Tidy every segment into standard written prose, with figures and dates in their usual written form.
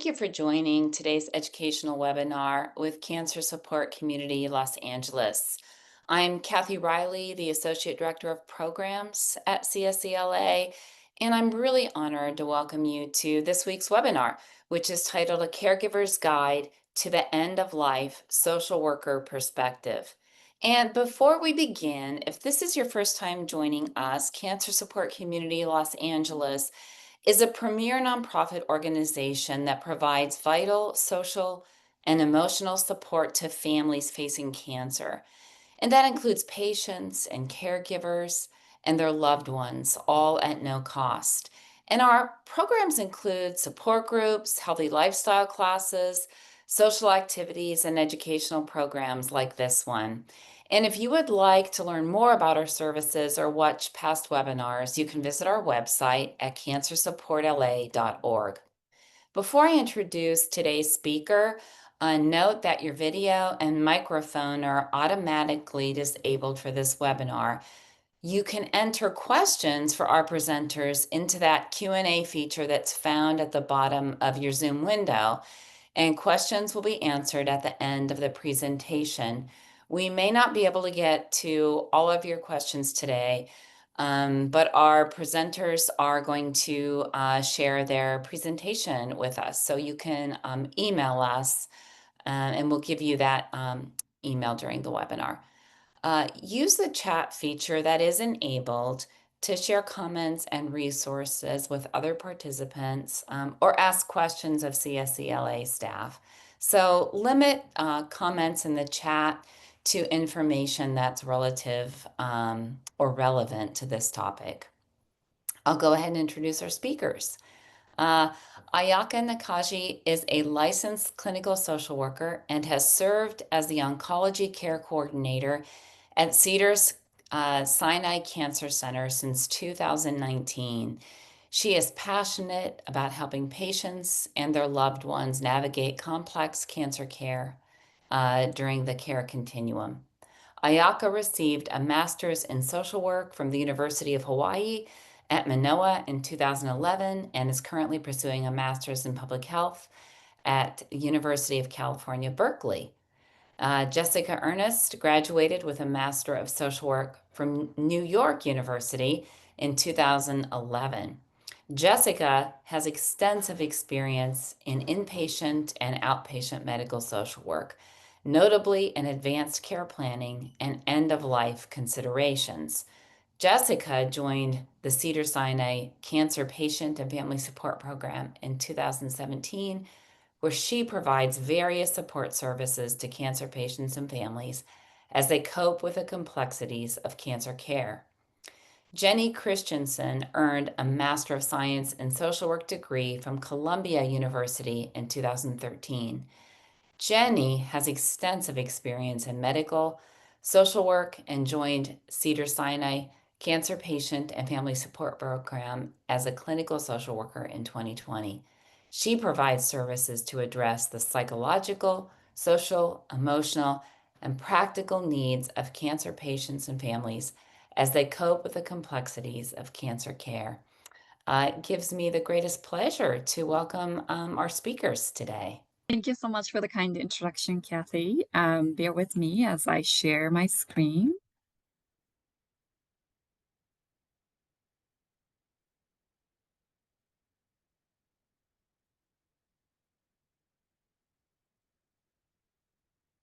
Thank you for joining today's educational webinar with Cancer Support Community Los Angeles. I'm Kathy Riley, the Associate Director of Programs at CSCLA, and I'm really honored to welcome you to this week's webinar, which is titled A Caregiver's Guide to the End of Life Social Worker Perspective. And before we begin, if this is your first time joining us, Cancer Support Community Los Angeles is a premier nonprofit organization that provides vital social and emotional support to families facing cancer. And that includes patients and caregivers and their loved ones, all at no cost. And our programs include support groups, healthy lifestyle classes, social activities, and educational programs like this one. And if you would like to learn more about our services or watch past webinars, you can visit our website at cancersupportla.org. Before I introduce today's speaker, note that your video and microphone are automatically disabled for this webinar. You can enter questions for our presenters into that Q&A feature that's found at the bottom of your Zoom window, and questions will be answered at the end of the presentation. We may not be able to get to all of your questions today, but our presenters are going to share their presentation with us. So you can email us, and we'll give you that email during the webinar. Use the chat feature that is enabled to share comments and resources with other participants or ask questions of CSCLA staff. So limit comments in the chat to information that's relative or relevant to this topic. I'll go ahead and introduce our speakers. Uh, Ayaka Nakaji is a licensed clinical social worker and has served as the oncology care coordinator at Cedars-Sinai Cancer Center since 2019. She is passionate about helping patients and their loved ones navigate complex cancer care during the care continuum. Ayaka received a master's in social work from the University of Hawaii at Manoa in 2011 and is currently pursuing a master's in public health at University of California, Berkeley. Jessica Ernest graduated with a Master of Social Work from New York University in 2011. Jessica has extensive experience in inpatient and outpatient medical social work, notably in advanced care planning and end-of-life considerations. Jessica joined the Cedars-Sinai Cancer Patient and Family Support Program in 2017, where she provides various support services to cancer patients and families as they cope with the complexities of cancer care. Jenny Christensen earned a Master of Science in Social Work degree from Columbia University in 2013. Jenny has extensive experience in medical, social work, and joined Cedars-Sinai Cancer Patient and Family Support Program as a clinical social worker in 2020. She provides services to address the psychological, social, emotional, and practical needs of cancer patients and families as they cope with the complexities of cancer care. It gives me the greatest pleasure to welcome our speakers today. Thank you so much for the kind introduction, Kathy. Bear with me as I share my screen.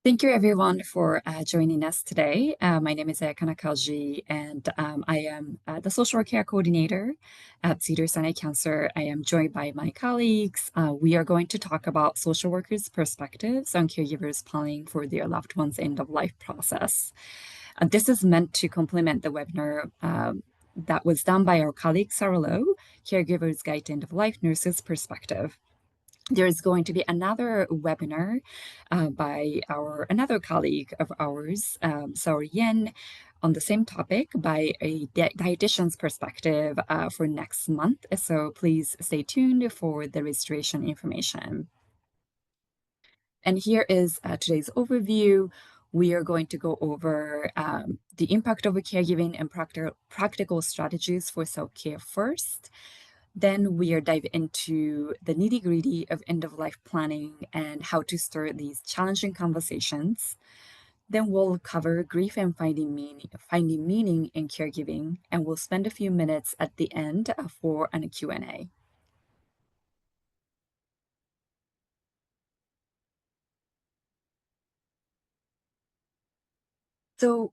Thank you, everyone, for joining us today. My name is Ayaka Nakaji, and I am the social work care coordinator at Cedars-Sinai Cancer. I am joined by my colleagues. We are going to talk about social workers' perspectives on caregivers planning for their loved ones' end-of-life process. This is meant to complement the webinar that was done by our colleague Sarah Lowe, Caregiver's Guide to End-of-Life Nurses' Perspective. There is going to be another webinar by another colleague of ours, Sarah Yen, on the same topic by a dietitian's perspective for next month. So please stay tuned for the registration information. And here is today's overview. We are going to go over the impact of caregiving and practical strategies for self-care first. Then we are dive into the nitty-gritty of end-of-life planning and how to start these challenging conversations. Then we'll cover grief and finding meaning in caregiving, and we'll spend a few minutes at the end for a Q&A. So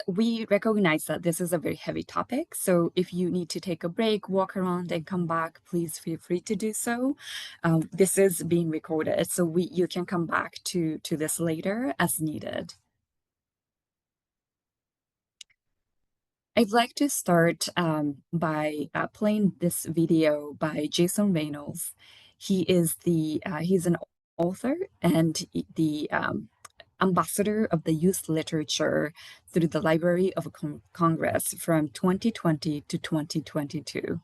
we recognize that this is a very heavy topic. So if you need to take a break, walk around and come back, please feel free to do so. This is being recorded, so you can come back to this later as needed. I'd like to start by playing this video by Jason Reynolds. He's an author and the ambassador of the youth literature through the Library of Congress from 2020 to 2022.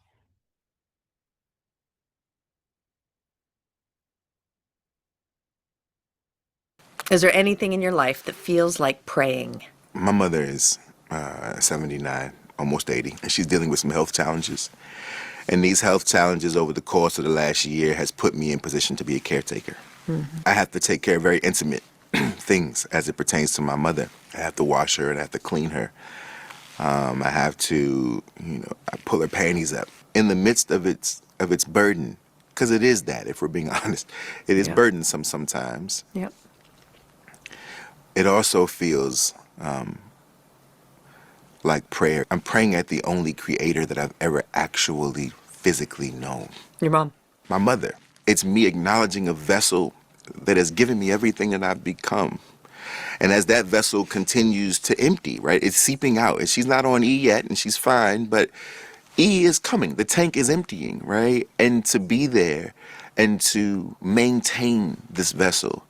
Is there anything in your life that feels like praying? My mother is 79, almost 80, and she's dealing with some health challenges. And these health challenges over the course of the last year has put me in position to be a caretaker. I have to take care of very intimate things as it pertains to my mother. I have to wash her and I have to clean her. I have to, I pull her panties up. In the midst of its burden, because it is that, if we're being honest, it is burdensome sometimes. Yep. It also feels like prayer. I'm praying at the only creator that I've ever actually physically known. Your mom. My mother. It's me acknowledging a vessel that has given me everything that I've become. And as that vessel continues to empty, right, it's seeping out. And she's not on E yet, and she's fine, but E is coming. The tank is emptying, right? And to be there and to maintain this vessel,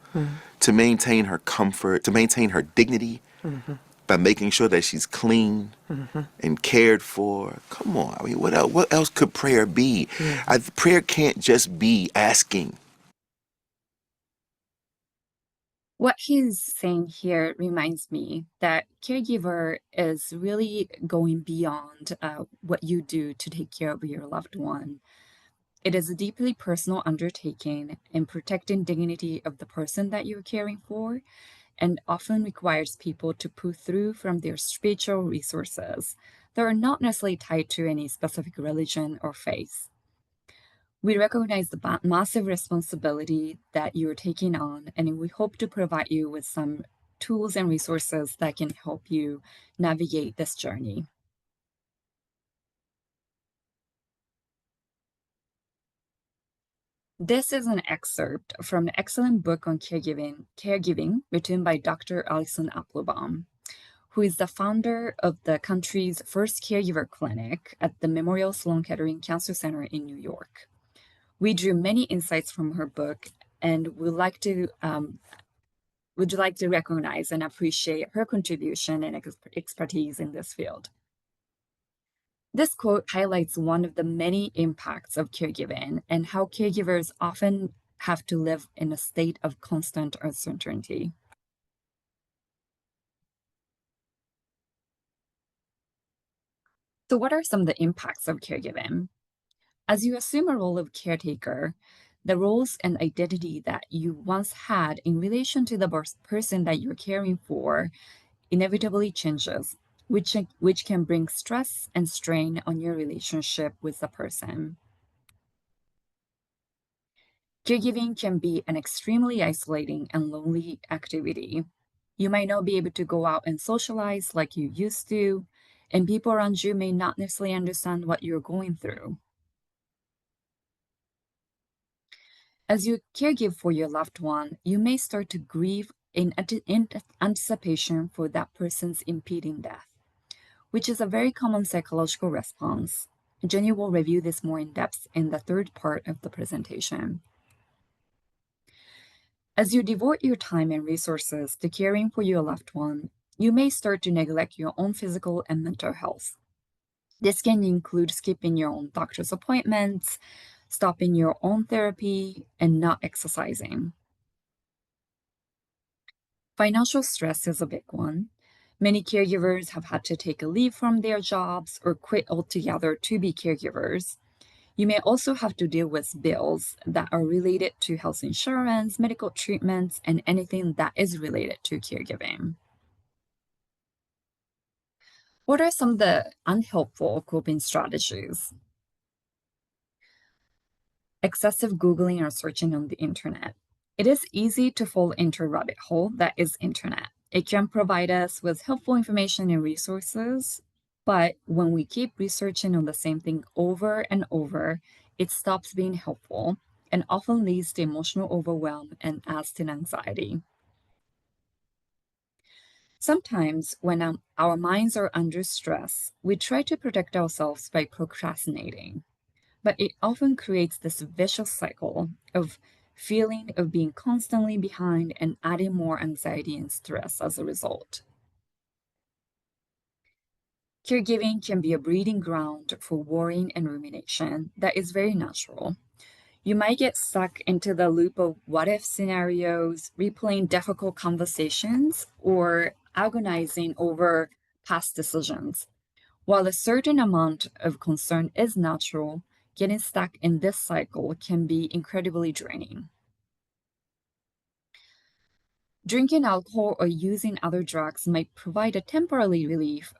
to maintain her comfort, to maintain her dignity, by making sure that she's clean and cared for. Come on, I mean, what else could prayer be? Prayer can't just be asking. What he's saying here reminds me that caregiver is really going beyond what you do to take care of your loved one. It is a deeply personal undertaking in protecting dignity of the person that you're caring for, and often requires people to pull through from their spiritual resources that are not necessarily tied to any specific religion or faith. We recognize the massive responsibility that you're taking on, and we hope to provide you with some tools and resources that can help you navigate this journey. This is an excerpt from an excellent book on caregiving written by Dr. Alison Applebaum, who is the founder of the country's first caregiver clinic at the Memorial Sloan Kettering Cancer Center in New York. We drew many insights from her book, and would like to recognize and appreciate her contribution and expertise in this field. This quote highlights one of the many impacts of caregiving and how caregivers often have to live in a state of constant uncertainty. So what are some of the impacts of caregiving? As you assume a role of caretaker, the roles and identity that you once had in relation to the person that you're caring for inevitably changes, which can bring stress and strain on your relationship with the person. Caregiving can be an extremely isolating and lonely activity. You might not be able to go out and socialize like you used to, and people around you may not necessarily understand what you're going through. As you caregive for your loved one, you may start to grieve in anticipation for that person's impending death, which is a very common psychological response. Jenny will review this more in depth in the third part of the presentation. As you devote your time and resources to caring for your loved one, you may start to neglect your own physical and mental health. This can include skipping your own doctor's appointments, stopping your own therapy, and not exercising. Financial stress is a big one. Many caregivers have had to take a leave from their jobs or quit altogether to be caregivers. You may also have to deal with bills that are related to health insurance, medical treatments, and anything that is related to caregiving. What are some of the unhelpful coping strategies? Excessive Googling or searching on the internet. It is easy to fall into a rabbit hole that is internet. It can provide us with helpful information and resources, but when we keep researching on the same thing over and over, it stops being helpful and often leads to emotional overwhelm and adds to anxiety. Sometimes, when our minds are under stress, we try to protect ourselves by procrastinating, but it often creates this vicious cycle of feeling of being constantly behind and adding more anxiety and stress as a result. Caregiving can be a breeding ground for worrying and rumination that is very natural. You might get stuck into the loop of what if scenarios, replaying difficult conversations, or agonizing over past decisions. While a certain amount of concern is natural, getting stuck in this cycle can be incredibly draining. Drinking alcohol or using other drugs might provide a temporary relief,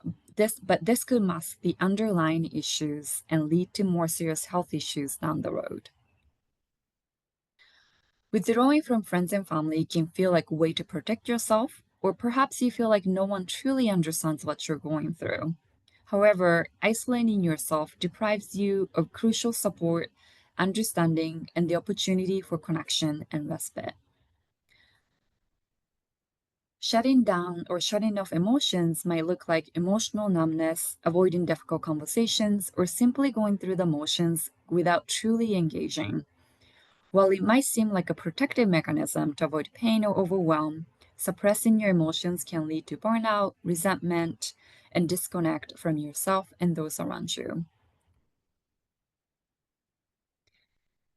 but this could mask the underlying issues and lead to more serious health issues down the road. Withdrawing from friends and family can feel like a way to protect yourself, or perhaps you feel like no one truly understands what you're going through. However, isolating yourself deprives you of crucial support, understanding, and the opportunity for connection and respite. Shutting down or shutting off emotions might look like emotional numbness, avoiding difficult conversations, or simply going through the motions without truly engaging. While it might seem like a protective mechanism to avoid pain or overwhelm, suppressing your emotions can lead to burnout, resentment, and disconnect from yourself and those around you.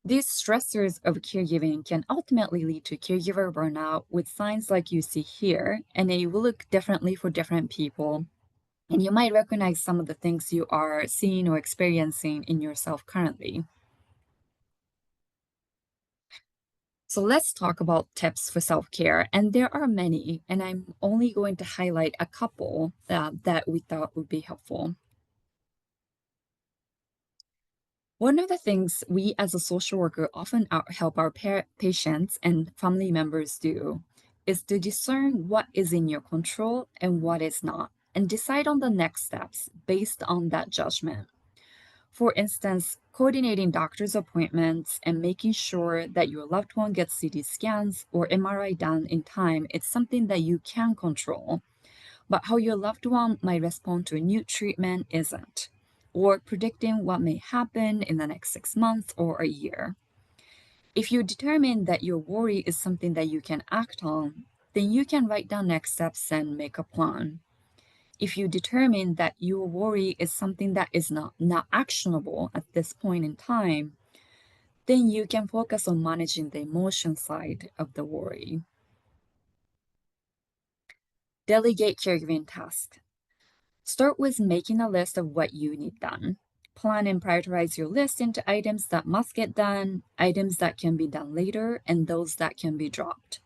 These stressors of caregiving can ultimately lead to caregiver burnout with signs like you see here, and they will look differently for different people. And you might recognize some of the things you are seeing or experiencing in yourself currently. So let's talk about tips for self-care, and there are many, and I'm only going to highlight a couple that we thought would be helpful. One of the things we as a social worker often help our patients and family members do is to discern what is in your control and what is not, and decide on the next steps based on that judgment. For instance, coordinating doctor's appointments and making sure that your loved one gets CT scans or MRI done in time is something that you can control. But how your loved one might respond to a new treatment isn't, or predicting what may happen in the next 6 months or a year. If you determine that your worry is something that you can act on, then you can write down next steps and make a plan. If you determine that your worry is something that is not actionable at this point in time, then you can focus on managing the emotion side of the worry. Delegate caregiving tasks. Start with making a list of what you need done. Plan and prioritize your list into items that must get done, items that can be done later, and those that can be dropped.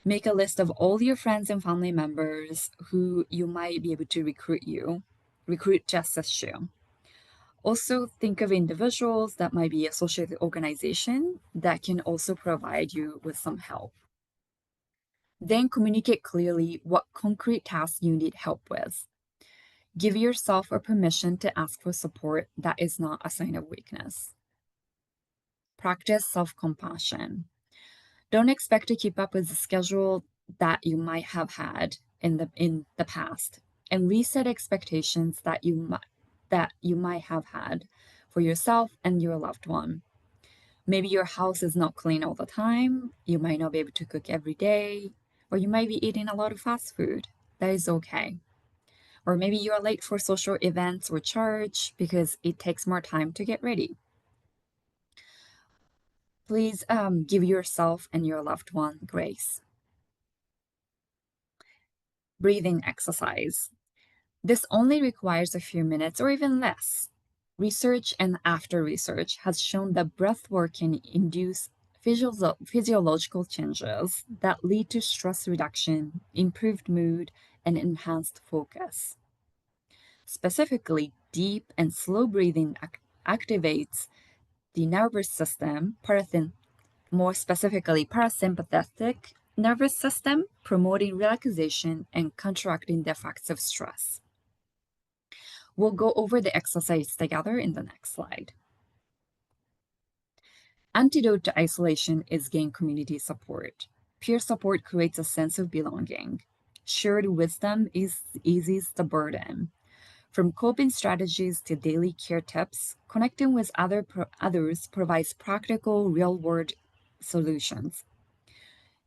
Make a list of all your friends and family members who you might be able to recruit just as you. Also, think of individuals that might be associated with organization that can also provide you with some help. Then communicate clearly what concrete tasks you need help with. Give yourself a permission to ask for support that is not a sign of weakness. Practice self-compassion. Don't expect to keep up with the schedule that you might have had in the past, and reset expectations that you might have had for yourself and your loved one. Maybe your house is not clean all the time, you might not be able to cook every day, or you might be eating a lot of fast food. That is okay. Or maybe you're late for social events or church because it takes more time to get ready. Please give yourself and your loved one grace. breathing exercise. This only requires a few minutes or even less. Research and after research has shown that breath work can induce physiological changes that lead to stress reduction, improved mood, and enhanced focus. Specifically, deep and slow breathing activates the nervous system, more specifically parasympathetic nervous system, promoting relaxation and counteracting the effects of stress. We'll go over the exercise together in the next slide. Antidote to isolation is gain community support. Peer support creates a sense of belonging. Shared wisdom eases the burden. From coping strategies to daily care tips, connecting with others provides practical, real-world solutions.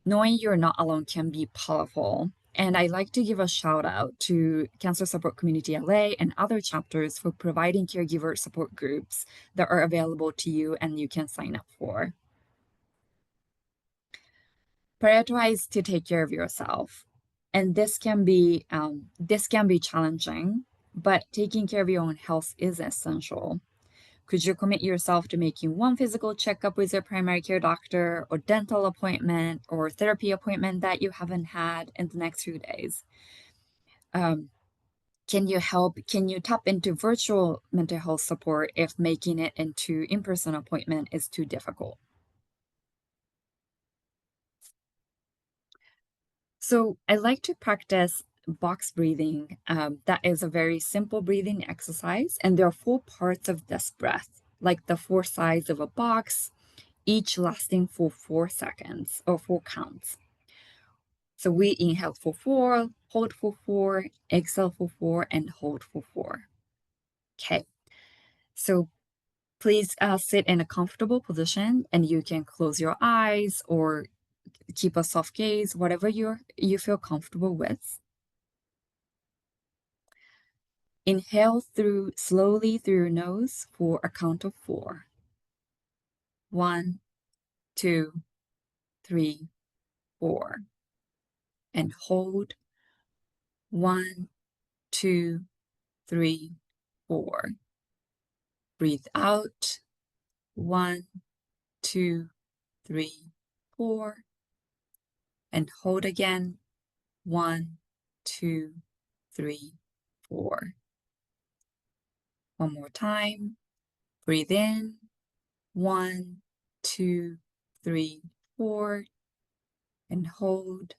Knowing you're not alone can be powerful. And I'd like to give a shout out to Cancer Support Community LA and other chapters for providing caregiver support groups that are available to you and you can sign up for. Prioritize to take care of yourself. And this can be challenging, but taking care of your own health is essential. Could you commit yourself to making one physical checkup with your primary care doctor or dental appointment or therapy appointment that you haven't had in the next few days? Can you tap into virtual mental health support if making it into in-person appointment is too difficult? So I like to practice box breathing. That is a very simple breathing exercise, and there are 4 parts of this breath, like the 4 sides of a box, each lasting for 4 seconds or 4 counts. So we inhale for 4, hold for 4, exhale for 4, and hold for 4. Okay, so please sit in a comfortable position, and you can close your eyes or keep a soft gaze, whatever you feel comfortable with. Inhale slowly through your nose for a count of 4. 1, 2, 3, 4. And hold. 1, 2, 3, 4. Breathe out. 1, 2, 3, 4. And hold again. 1, 2, 3, 4. One more time. Breathe in. 1, 2, 3, 4. And hold.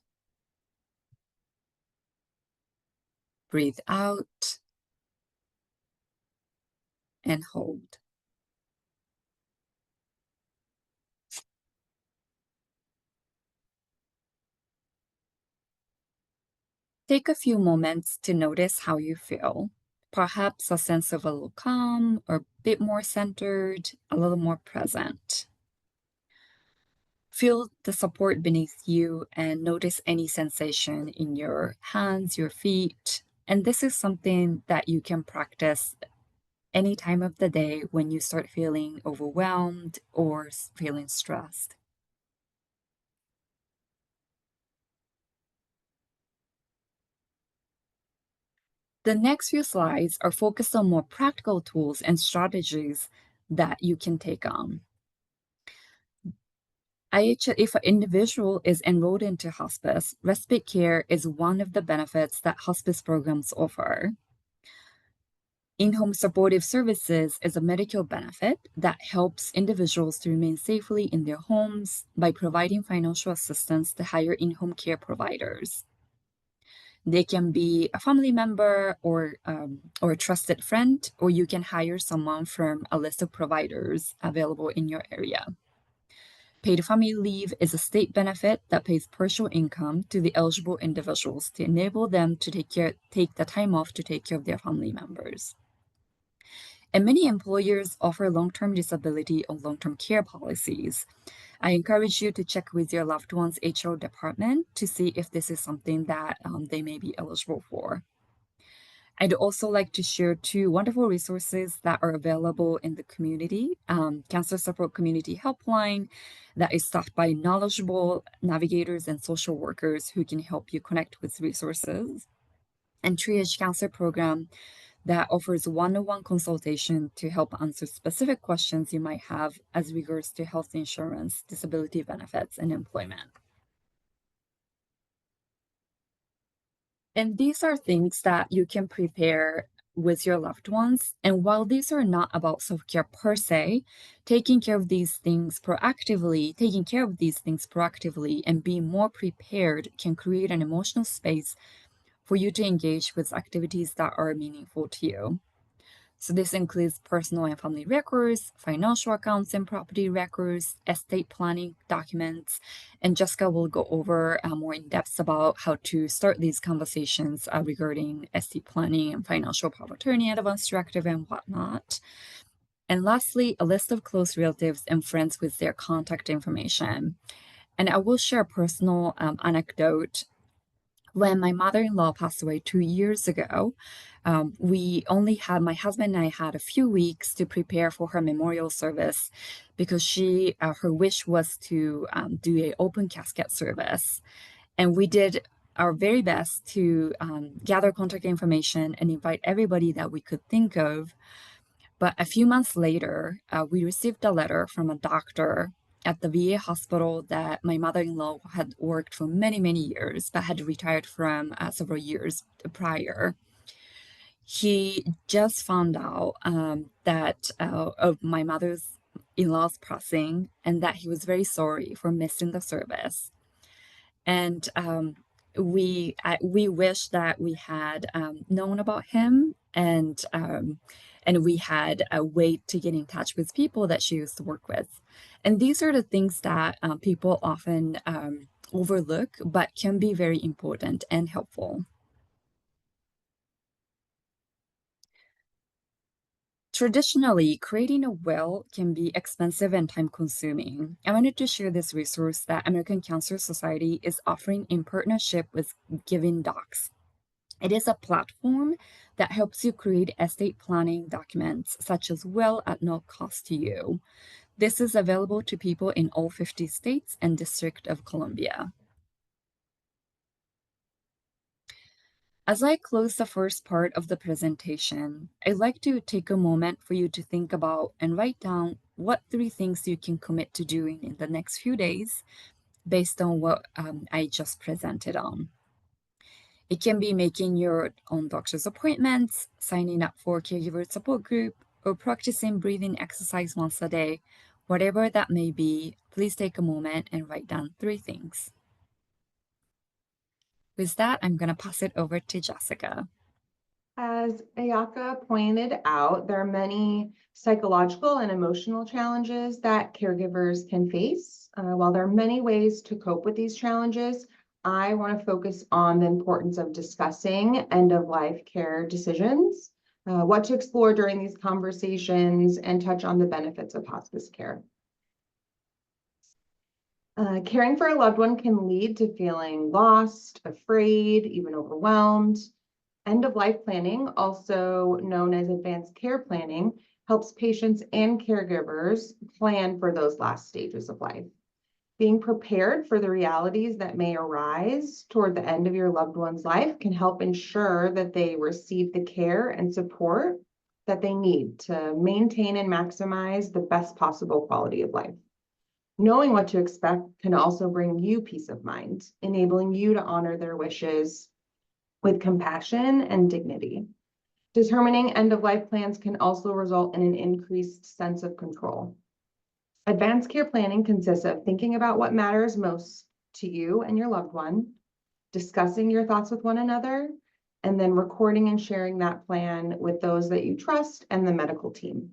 Breathe out. And hold. Take a few moments to notice how you feel. Perhaps a sense of a little calm or a bit more centered, a little more present. Feel the support beneath you and notice any sensation in your hands, your feet. And this is something that you can practice any time of the day when you start feeling overwhelmed or feeling stressed. The next few slides are focused on more practical tools and strategies that you can take on. If an individual is enrolled into hospice, respite care is one of the benefits that hospice programs offer. In-home supportive services is a medical benefit that helps individuals to remain safely in their homes by providing financial assistance to hire in-home care providers. They can be a family member or a trusted friend, or you can hire someone from a list of providers available in your area. Paid family leave is a state benefit that pays partial income to the eligible individuals to enable them to take the time off to take care of their family members. And many employers offer long-term disability or long-term care policies. I encourage you to check with your loved one's HR department to see if this is something that they may be eligible for. I'd also like to share 2 wonderful resources that are available in the community. Cancer Support Community Helpline that is staffed by knowledgeable navigators and social workers who can help you connect with resources. and triage counselor program that offers one-on-one consultation to help answer specific questions you might have as regards to health insurance, disability benefits, and employment. And these are things that you can prepare with your loved ones. And while these are not about self-care per se, taking care of these things proactively and being more prepared can create an emotional space for you to engage with activities that are meaningful to you. So this includes personal and family records, financial accounts and property records, estate planning documents, and Jessica will go over more in depth about how to start these conversations regarding estate planning and financial power of attorney, advance directive, and whatnot. And lastly, a list of close relatives and friends with their contact information. And I will share a personal anecdote. When my mother-in-law passed away 2 years ago, my husband and I had a few weeks to prepare for her memorial service because her wish was to do an open casket service. And we did our very best to gather contact information and invite everybody that we could think of. But a few months later, we received a letter from a doctor at the VA hospital that my mother-in-law had worked for many, many years, but had retired from several years prior. He just found out that of my mother-in-law's passing, and that he was very sorry for missing the service. And we wish that we had known about him, and we had a way to get in touch with people that she used to work with. And these are the things that people often overlook, but can be very important and helpful. Traditionally, creating a will can be expensive and time-consuming. I wanted to share this resource that American Cancer Society is offering in partnership with Giving Docs. It is a platform that helps you create estate planning documents, such as will at no cost to you. This is available to people in all 50 states and District of Columbia. As I close the first part of the presentation, I'd like to take a moment for you to think about and write down what 3 things you can commit to doing in the next few days based on what I just presented on. It can be making your own doctor's appointments, signing up for a caregiver support group, or practicing breathing exercise once a day. Whatever that may be, please take a moment and write down 3 things. With that, I'm going to pass it over to Jessica. As Ayaka pointed out, there are many psychological and emotional challenges that caregivers can face. While there are many ways to cope with these challenges, I want to focus on the importance of discussing end-of-life care decisions, what to explore during these conversations, and touch on the benefits of hospice care. Caring for a loved one can lead to feeling lost, afraid, even overwhelmed. End-of-life planning, also known as advanced care planning, helps patients and caregivers plan for those last stages of life. Being prepared for the realities that may arise toward the end of your loved one's life can help ensure that they receive the care and support that they need to maintain and maximize the best possible quality of life. Knowing what to expect can also bring you peace of mind, enabling you to honor their wishes with compassion and dignity. Determining end-of-life plans can also result in an increased sense of control. Advanced care planning consists of thinking about what matters most to you and your loved one, discussing your thoughts with one another, and then recording and sharing that plan with those that you trust and the medical team.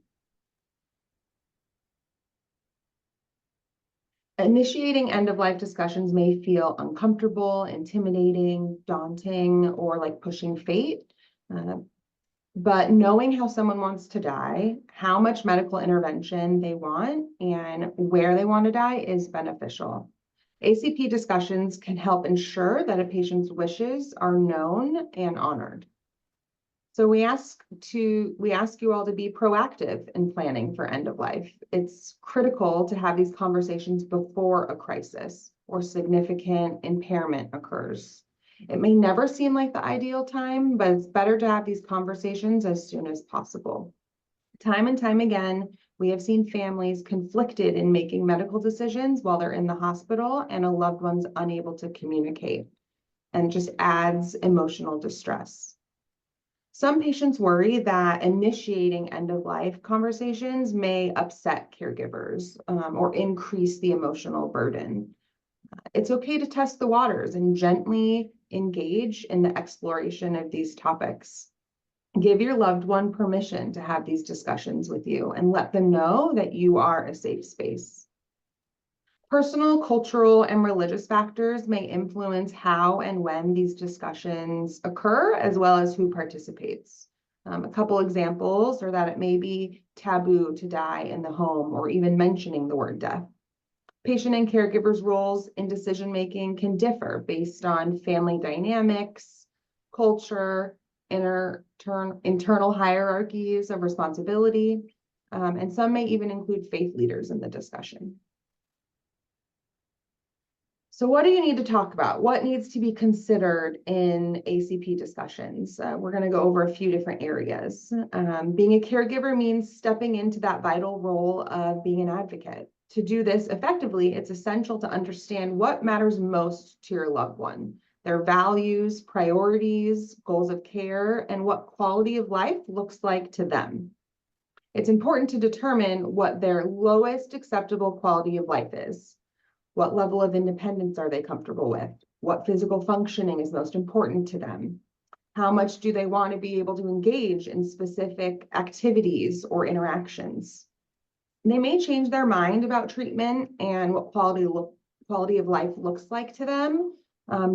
Initiating end-of-life discussions may feel uncomfortable, intimidating, daunting, or like pushing fate. But knowing how someone wants to die, how much medical intervention they want, and where they want to die is beneficial. ACP discussions can help ensure that a patient's wishes are known and honored. So we ask you all to be proactive in planning for end of life. It's critical to have these conversations before a crisis or significant impairment occurs. It may never seem like the ideal time, but it's better to have these conversations as soon as possible. Time and time again, we have seen families conflicted in making medical decisions while they're in the hospital and a loved one's unable to communicate, and just adds emotional distress. Some patients worry that initiating end-of-life conversations may upset caregivers or increase the emotional burden. It's okay to test the waters and gently engage in the exploration of these topics. Give your loved one permission to have these discussions with you and let them know that you are a safe space. Personal, cultural, and religious factors may influence how and when these discussions occur, as well as who participates. A couple examples are that it may be taboo to die in the home or even mentioning the word death. Patient and caregivers' roles in decision-making can differ based on family dynamics, culture, internal hierarchies of responsibility, and some may even include faith leaders in the discussion. So what do you need to talk about? What needs to be considered in ACP discussions? We're going to go over a few different areas. Being a caregiver means stepping into that vital role of being an advocate. To do this effectively, it's essential to understand what matters most to your loved one, their values, priorities, goals of care, and what quality of life looks like to them. It's important to determine what their lowest acceptable quality of life is. What level of independence are they comfortable with? What physical functioning is most important to them? How much do they want to be able to engage in specific activities or interactions? They may change their mind about treatment and what quality of life looks like to them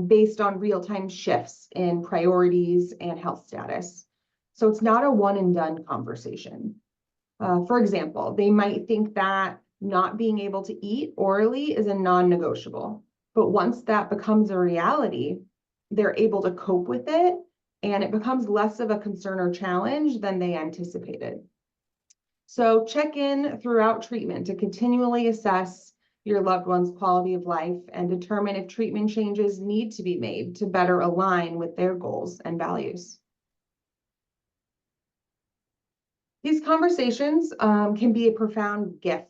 based on real-time shifts in priorities and health status. So it's not a one and done conversation. For example, they might think that not being able to eat orally is a non-negotiable, but once that becomes a reality, they're able to cope with it, and it becomes less of a concern or challenge than they anticipated. So check in throughout treatment to continually assess your loved one's quality of life and determine if treatment changes need to be made to better align with their goals and values. These conversations can be a profound gift.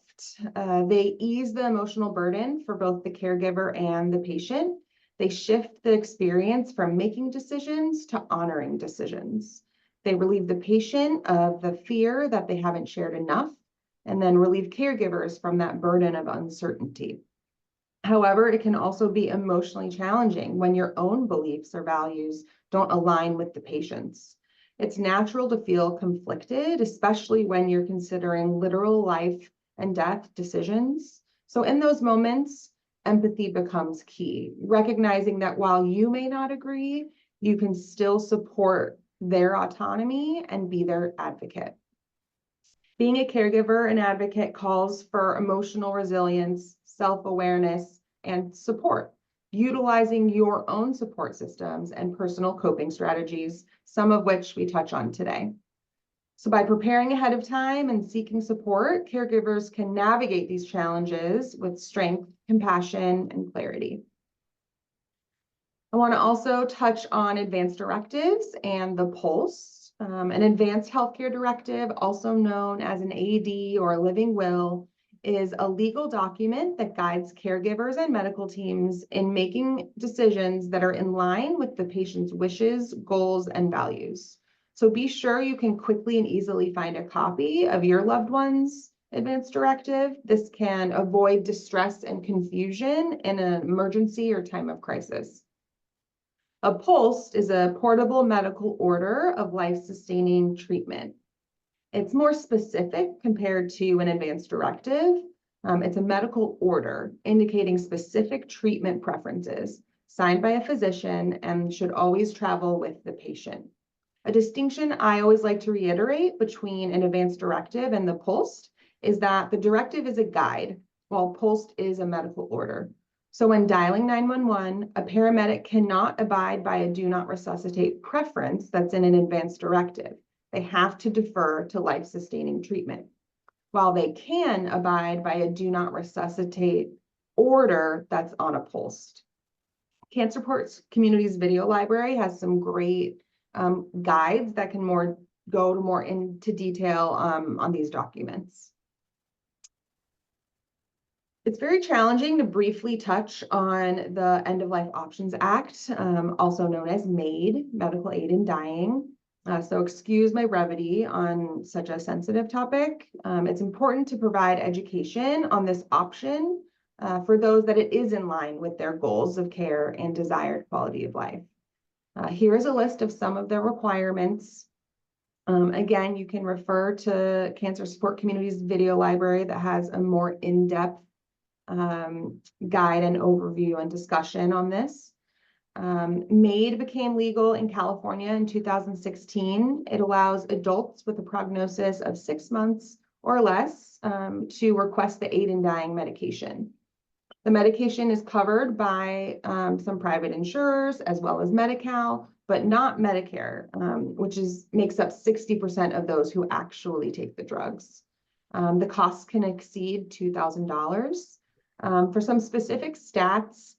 They ease the emotional burden for both the caregiver and the patient. They shift the experience from making decisions to honoring decisions. They relieve the patient of the fear that they haven't shared enough, and then relieve caregivers from that burden of uncertainty. However, it can also be emotionally challenging when your own beliefs or values don't align with the patient's. It's natural to feel conflicted, especially when you're considering literal life and death decisions. So in those moments, empathy becomes key, recognizing that while you may not agree, you can still support their autonomy and be their advocate. Being a caregiver and advocate calls for emotional resilience, self-awareness, and support, utilizing your own support systems and personal coping strategies, some of which we touch on today. So by preparing ahead of time and seeking support, caregivers can navigate these challenges with strength, compassion, and clarity. I want to also touch on advanced directives and the PULSE. An advanced healthcare directive, also known as an AD or a living will, is a legal document that guides caregivers and medical teams in making decisions that are in line with the patient's wishes, goals, and values. So be sure you can quickly and easily find a copy of your loved one's advanced directive. This can avoid distress and confusion in an emergency or time of crisis. A PULSE is a portable medical order of life-sustaining treatment. It's more specific compared to an advanced directive. It's a medical order indicating specific treatment preferences, signed by a physician, and should always travel with the patient. A distinction I always like to reiterate between an advanced directive and the PULSE is that the directive is a guide, while PULSE is a medical order. So when dialing 911, a paramedic cannot abide by a do not resuscitate preference that's in an advanced directive. They have to defer to life-sustaining treatment, while they can abide by a do not resuscitate order that's on a PULSE. Cancer Support Community's video library has some great guides that can go more into detail on these documents. It's very challenging to briefly touch on the End of Life Options Act, also known as MAID, Medical Aid in Dying. So excuse my brevity on such a sensitive topic. It's important to provide education on this option for those that it is in line with their goals of care and desired quality of life. Here is a list of some of their requirements. Again, you can refer to Cancer Support Community's video library that has a more in-depth guide and overview and discussion on this. MAID became legal in California in 2016. It allows adults with a prognosis of 6 months or less to request the aid in dying medication. The medication is covered by some private insurers as well as Medi-Cal, but not Medicare, which makes up 60% of those who actually take the drugs. The costs can exceed $2,000. For some specific stats,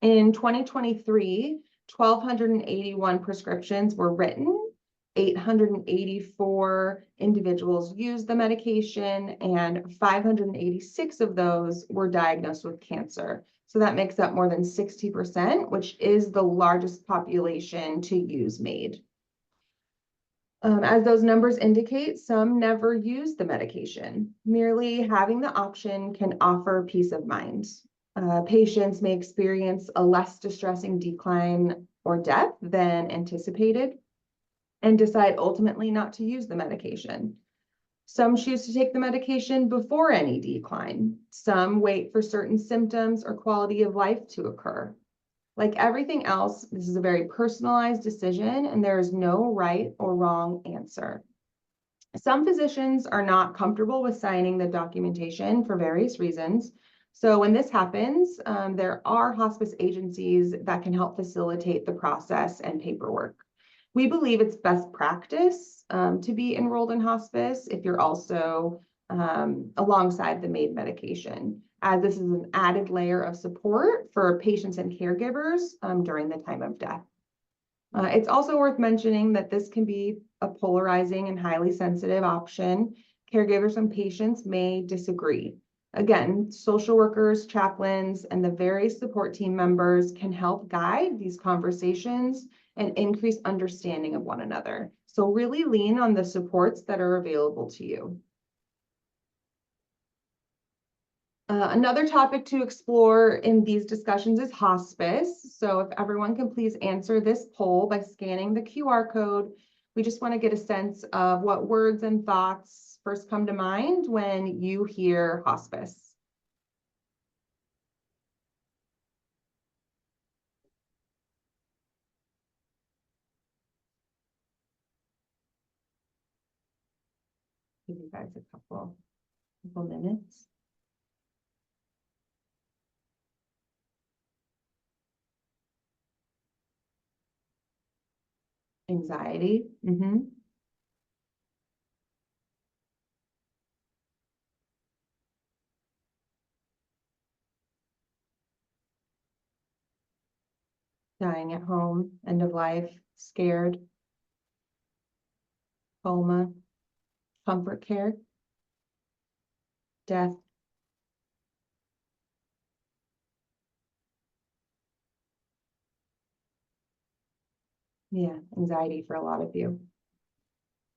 in 2023, 1,281 prescriptions were written, 884 individuals used the medication, and 586 of those were diagnosed with cancer. So that makes up more than 60%, which is the largest population to use MAID. As those numbers indicate, some never use the medication. Merely having the option can offer peace of mind. Patients may experience a less distressing decline or death than anticipated and decide ultimately not to use the medication. Some choose to take the medication before any decline. Some wait for certain symptoms or quality of life to occur. Like everything else, this is a very personalized decision, and there is no right or wrong answer. Some physicians are not comfortable with signing the documentation for various reasons. So when this happens, there are hospice agencies that can help facilitate the process and paperwork. We believe it's best practice to be enrolled in hospice if you're also alongside the MAID medication, as this is an added layer of support for patients and caregivers during the time of death. It's also worth mentioning that this can be a polarizing and highly sensitive option. Caregivers and patients may disagree. Again, social workers, chaplains, and the various support team members can help guide these conversations and increase understanding of one another. So really lean on the supports that are available to you. Another topic to explore in these discussions is hospice. So if everyone can please answer this poll by scanning the QR code, we just want to get a sense of what words and thoughts first come to mind when you hear hospice. Give you guys a couple minutes. Anxiety. Dying at home, end of life, scared, coma, comfort care, death. Yeah, anxiety for a lot of you.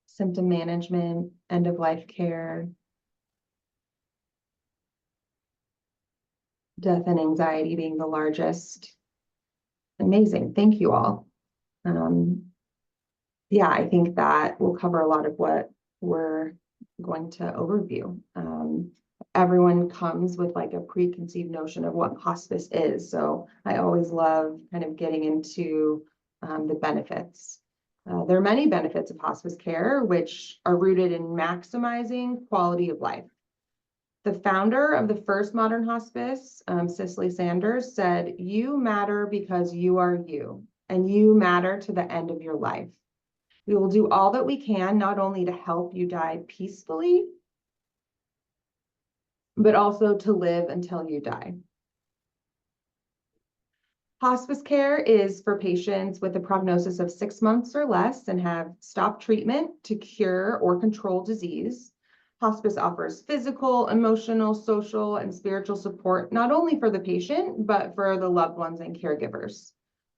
Symptom management, end of life care, death and anxiety being the largest. Amazing. Thank you all. Yeah, I think that will cover a lot of what we're going to overview. Everyone comes with like a preconceived notion of what hospice is. So I always love kind of getting into the benefits. There are many benefits of hospice care, which are rooted in maximizing quality of life. The founder of the first modern hospice, Cicely Sanders, said, "You matter because you are you, and you matter to the end of your life. We will do all that we can, not only to help you die peacefully, but also to live until you die." Hospice care is for patients with a prognosis of 6 months or less and have stopped treatment to cure or control disease. Hospice offers physical, emotional, social, and spiritual support, not only for the patient, but for the loved ones and caregivers.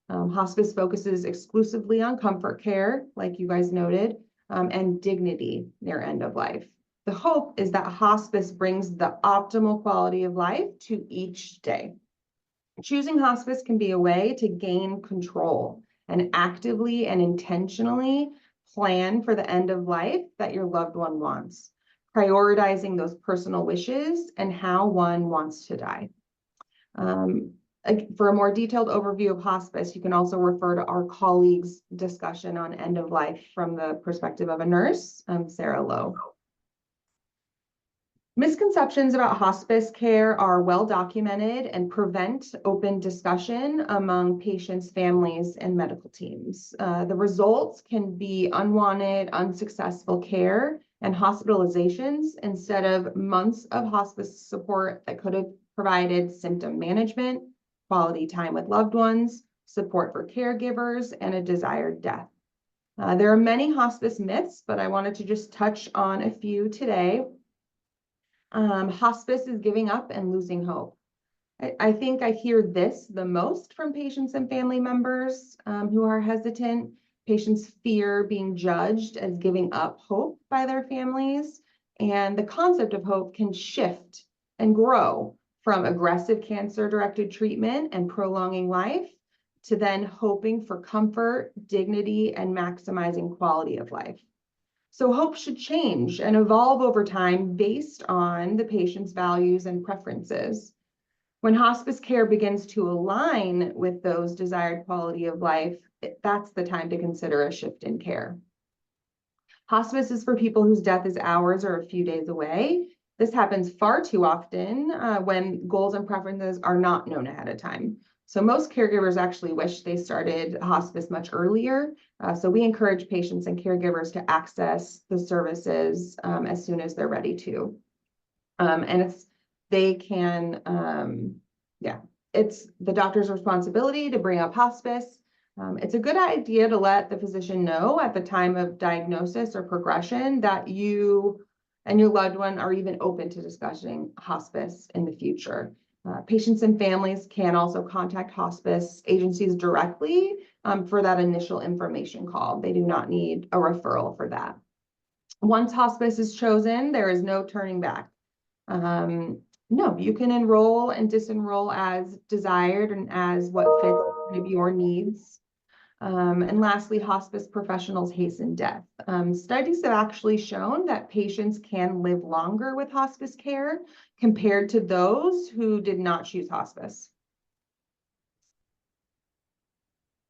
Hospice focuses exclusively on comfort care, like you guys noted, and dignity near end of life. The hope is that hospice brings the optimal quality of life to each day. Choosing hospice can be a way to gain control and actively and intentionally plan for the end of life that your loved one wants, prioritizing those personal wishes and how one wants to die. For a more detailed overview of hospice, you can also refer to our colleagues' discussion on end of life from the perspective of a nurse, Sarah Lowe. Misconceptions about hospice care are well documented and prevent open discussion among patients, families, and medical teams. The results can be unwanted, unsuccessful care and hospitalizations instead of months of hospice support that could have provided symptom management, quality time with loved ones, support for caregivers, and a desired death. There are many hospice myths, but I wanted to just touch on a few today. Hospice is giving up and losing hope. I think I hear this the most from patients and family members who are hesitant. Patients fear being judged as giving up hope by their families. And the concept of hope can shift and grow from aggressive cancer-directed treatment and prolonging life to then hoping for comfort, dignity, and maximizing quality of life. So hope should change and evolve over time based on the patient's values and preferences. When hospice care begins to align with those desired quality of life, that's the time to consider a shift in care. Hospice is for people whose death is hours or a few days away. This happens far too often when goals and preferences are not known ahead of time. So most caregivers actually wish they started hospice much earlier. So we encourage patients and caregivers to access the services as soon as they're ready to. It's the doctor's responsibility to bring up hospice. It's a good idea to let the physician know at the time of diagnosis or progression that you and your loved one are even open to discussing hospice in the future. Patients and families can also contact hospice agencies directly for that initial information call. They do not need a referral for that. Once hospice is chosen, there is no turning back. No, you can enroll and disenroll as desired and as what fits maybe your needs. And lastly, hospice professionals hasten death. Studies have actually shown that patients can live longer with hospice care compared to those who did not choose hospice.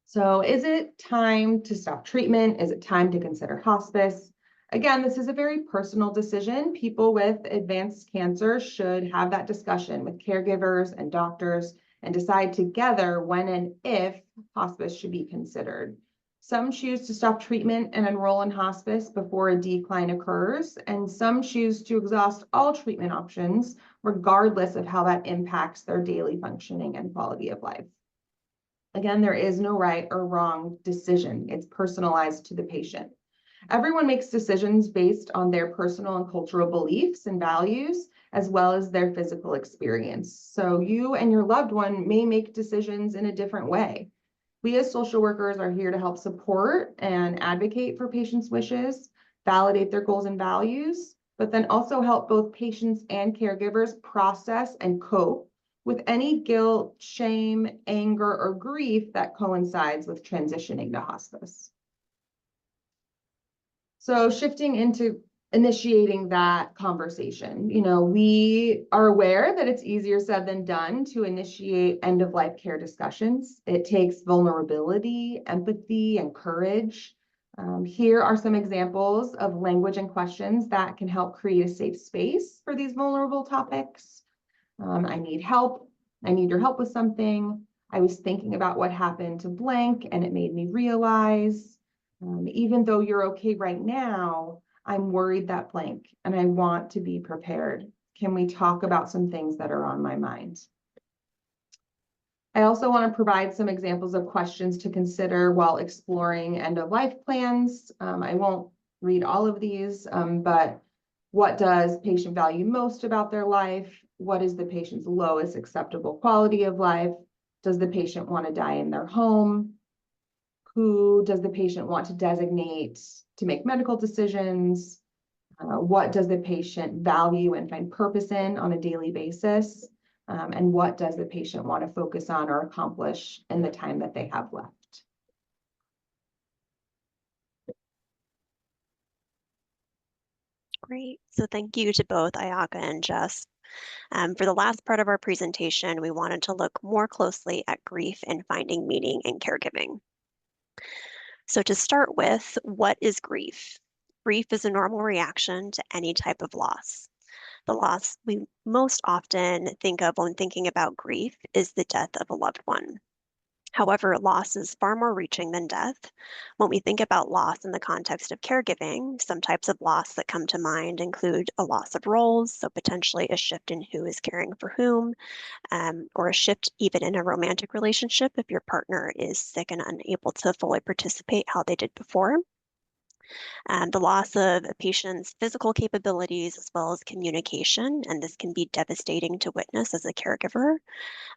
So is it time to stop treatment? Is it time to consider hospice? Again, this is a very personal decision. People with advanced cancer should have that discussion with caregivers and doctors and decide together when and if hospice should be considered. Some choose to stop treatment and enroll in hospice before a decline occurs, and some choose to exhaust all treatment options, regardless of how that impacts their daily functioning and quality of life. Again, there is no right or wrong decision. It's personalized to the patient. Everyone makes decisions based on their personal and cultural beliefs and values, as well as their physical experience. So you and your loved one may make decisions in a different way. We as social workers are here to help support and advocate for patients' wishes, validate their goals and values, but then also help both patients and caregivers process and cope with any guilt, shame, anger, or grief that coincides with transitioning to hospice. So shifting into initiating that conversation, we are aware that it's easier said than done to initiate end-of-life care discussions. It takes vulnerability, empathy, and courage. Here are some examples of language and questions that can help create a safe space for these vulnerable topics. I need help. I need your help with something. I was thinking about what happened to blank and it made me realize, even though you're okay right now, I'm worried that blank and I want to be prepared. Can we talk about some things that are on my mind? I also want to provide some examples of questions to consider while exploring end-of-life plans. I won't read all of these, but what does patient value most about their life? What is the patient's lowest acceptable quality of life? Does the patient want to die in their home? Who does the patient want to designate to make medical decisions? What does the patient value and find purpose in on a daily basis? And what does the patient want to focus on or accomplish in the time that they have left? Great. So thank you to both Ayaka and Jess. For the last part of our presentation, we wanted to look more closely at grief and finding meaning in caregiving. So to start with, what is grief? Grief is a normal reaction to any type of loss. The loss we most often think of when thinking about grief is the death of a loved one. However, loss is far more reaching than death. When we think about loss in the context of caregiving, some types of loss that come to mind include a loss of roles, so potentially a shift in who is caring for whom, or a shift even in a romantic relationship if your partner is sick and unable to fully participate how they did before. The loss of a patient's physical capabilities as well as communication, and this can be devastating to witness as a caregiver.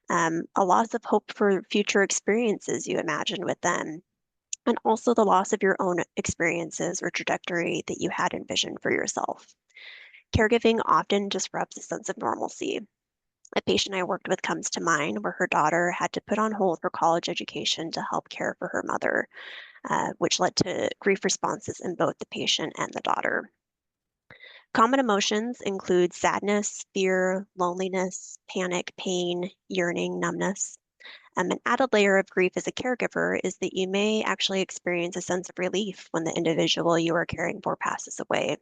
A loss of hope for future experiences you imagined with them, and also the loss of your own experiences or trajectory that you had envisioned for yourself. Caregiving often disrupts a sense of normalcy. A patient I worked with comes to mind where her daughter had to put on hold her college education to help care for her mother, which led to grief responses in both the patient and the daughter. Common emotions include sadness, fear, loneliness, panic, pain, yearning, numbness. An added layer of grief as a caregiver is that you may actually experience a sense of relief when the individual you are caring for passes away.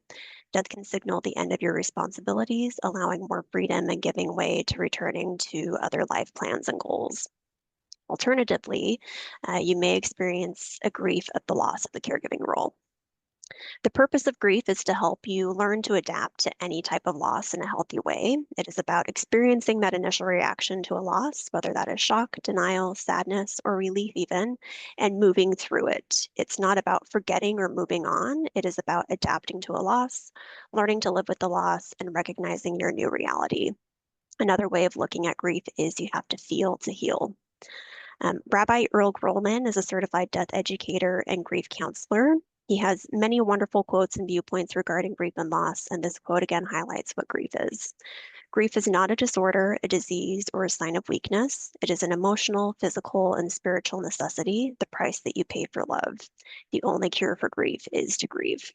Death can signal the end of your responsibilities, allowing more freedom and giving way to returning to other life plans and goals. Alternatively, you may experience a grief at the loss of the caregiving role. The purpose of grief is to help you learn to adapt to any type of loss in a healthy way. It is about experiencing that initial reaction to a loss, whether that is shock, denial, sadness, or relief even, and moving through it. It's not about forgetting or moving on. It is about adapting to a loss, learning to live with the loss, and recognizing your new reality. Another way of looking at grief is you have to feel to heal. Rabbi Earl Grolman is a certified death educator and grief counselor. He has many wonderful quotes and viewpoints regarding grief and loss, and this quote again highlights what grief is. Grief is not a disorder, a disease, or a sign of weakness. It is an emotional, physical, and spiritual necessity, the price that you pay for love. The only cure for grief is to grieve.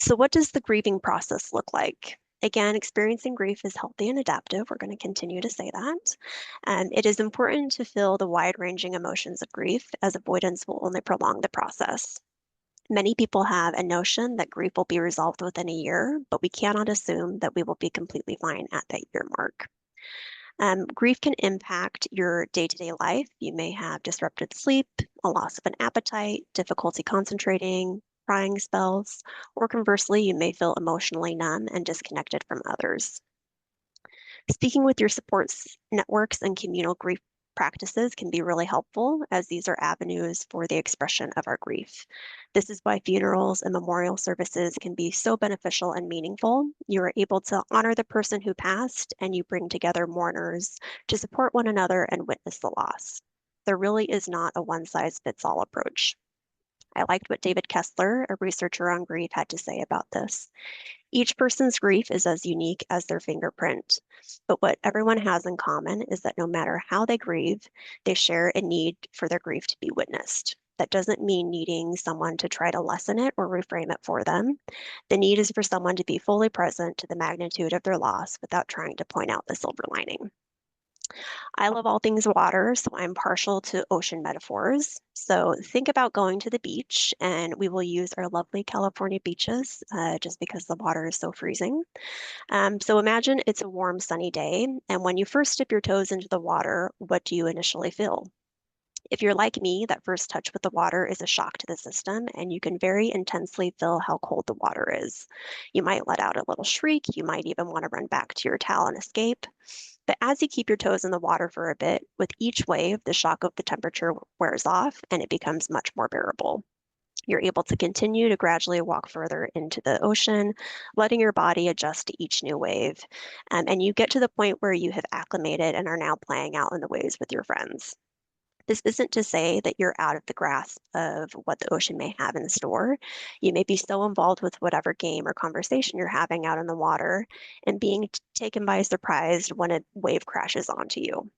So what does the grieving process look like? Again, experiencing grief is healthy and adaptive. We're going to continue to say that. It is important to feel the wide-ranging emotions of grief, as avoidance will only prolong the process. Many people have a notion that grief will be resolved within a year, but we cannot assume that we will be completely fine at that year mark. Grief can impact your day-to-day life. You may have disrupted sleep, a loss of an appetite, difficulty concentrating, crying spells, or conversely, you may feel emotionally numb and disconnected from others. Speaking with your support networks and communal grief practices can be really helpful, as these are avenues for the expression of our grief. This is why funerals and memorial services can be so beneficial and meaningful. You are able to honor the person who passed, and you bring together mourners to support one another and witness the loss. There really is not a one-size-fits-all approach. I liked what David Kessler, a researcher on grief, had to say about this. Each person's grief is as unique as their fingerprint, but what everyone has in common is that no matter how they grieve, they share a need for their grief to be witnessed. That doesn't mean needing someone to try to lessen it or reframe it for them. The need is for someone to be fully present to the magnitude of their loss without trying to point out the silver lining. I love all things water, so I'm partial to ocean metaphors. So think about going to the beach, and we will use our lovely California beaches just because the water is so freezing. So imagine it's a warm, sunny day, and when you first dip your toes into the water, what do you initially feel? If you're like me, that first touch with the water is a shock to the system, and you can very intensely feel how cold the water is. You might let out a little shriek, you might even want to run back to your towel and escape. But as you keep your toes in the water for a bit, with each wave, the shock of the temperature wears off and it becomes much more bearable. You're able to continue to gradually walk further into the ocean, letting your body adjust to each new wave. And you get to the point where you have acclimated and are now playing out in the waves with your friends. This isn't to say that you're out of the grasp of what the ocean may have in store. You may be so involved with whatever game or conversation you're having out in the water and being taken by surprise when a wave crashes onto you.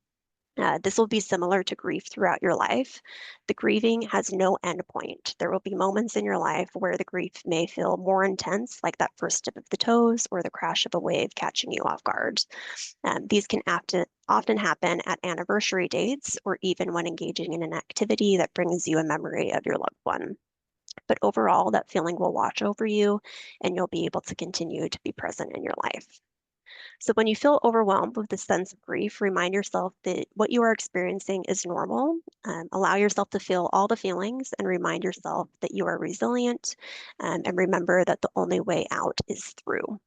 This will be similar to grief throughout your life. The grieving has no end point. There will be moments in your life where the grief may feel more intense, like that first dip of the toes or the crash of a wave catching you off guard. These can often happen at anniversary dates or even when engaging in an activity that brings you a memory of your loved one. But overall, that feeling will wash over you and you'll be able to continue to be present in your life. So when you feel overwhelmed with the sense of grief, remind yourself that what you are experiencing is normal. Allow yourself to feel all the feelings and remind yourself that you are resilient, and remember that the only way out is through.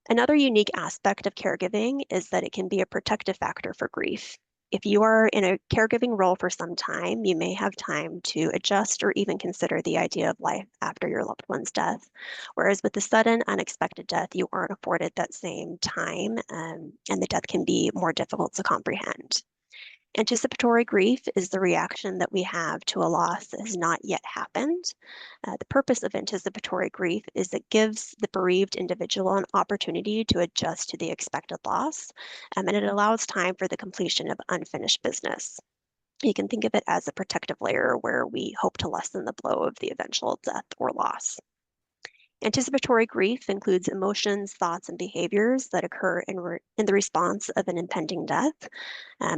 Another unique aspect of caregiving is that it can be a protective factor for grief. If you are in a caregiving role for some time, you may have time to adjust or even consider the idea of life after your loved one's death. Whereas with the sudden, unexpected death, you aren't afforded that same time, and the death can be more difficult to comprehend. Anticipatory grief is the reaction that we have to a loss that has not yet happened. The purpose of anticipatory grief is it gives the bereaved individual an opportunity to adjust to the expected loss, and it allows time for the completion of unfinished business. You can think of it as a protective layer where we hope to lessen the blow of the eventual death or loss. Anticipatory grief includes emotions, thoughts, and behaviors that occur in the response of an impending death.